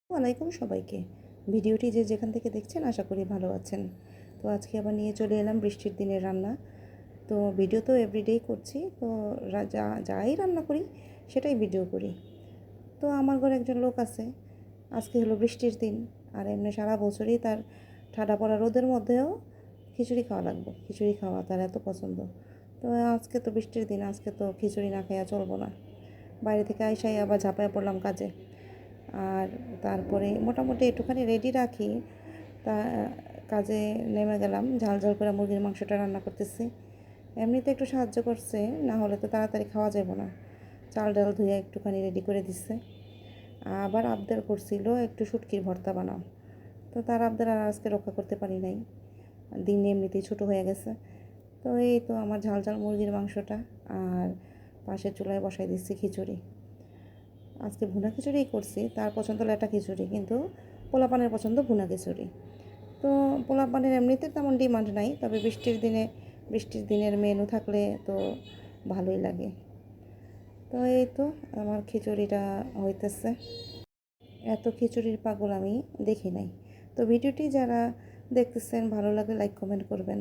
ওয়ালাইকুম সবাইকে। ভিডিওটি যে যেখান থেকে দেখছেন আশা করি ভালো আছেন। তো আজকে আবার নিয়ে চলে এলাম বৃষ্টির দিনের রান্না। তো ভিডিও তো এভরিডেই করছি। তো যাই রান্না করি সেটাই ভিডিও করি। তো আমার ঘরে একজন লোক আছে, আজকে হলো বৃষ্টির দিন, আর এমনি সারা বছরই তার ঠাডা পড়া রোদের মধ্যেও খিচুড়ি খাওয়া লাগবে। খিচুড়ি খাওয়া তার এত পছন্দ। তো আজকে তো বৃষ্টির দিন, আজকে তো খিচুড়ি না খাইয়া চলবো না। বাইরে থেকে আইসাই আবার ঝাঁপায় পড়লাম কাজে। আর তারপরে মোটামুটি একটুখানি রেডি রাখি, তা কাজে নেমে গেলাম। ঝাল ঝাল করে মুরগির মাংসটা রান্না করতেছি। এমনিতে একটু সাহায্য করছে, না হলে তো তাড়াতাড়ি খাওয়া যাবে না। চাল ডাল ধুয়ে একটুখানি রেডি করে দিচ্ছে। আবার আবদার করছিল একটু শুটকির ভর্তা বানাও। তো তার আবদার আর আজকে রক্ষা করতে পারি নাই, দিন এমনিতেই ছোটো হয়ে গেছে। তো এই তো আমার ঝাল ঝাল মুরগির মাংসটা, আর পাশের চুলায় বসাই দিচ্ছি খিচুড়ি। আজকে ভুনা খিচুড়িই করছি, তার পছন্দ ল্যাটা খিচুড়ি, কিন্তু পোলাপানের পছন্দ ভুনা খিচুড়ি। তো পোলাপানের এমনিতে তেমন ডিমান্ড নাই, তবে বৃষ্টির দিনের মেনু থাকলে তো ভালোই লাগে। তো এই তো আমার খিচুড়িটা হইতেছে। এত খিচুড়ির পাগল আমি দেখি নাই। তো ভিডিওটি যারা দেখতেছেন ভালো লাগলে লাইক কমেন্ট করবেন।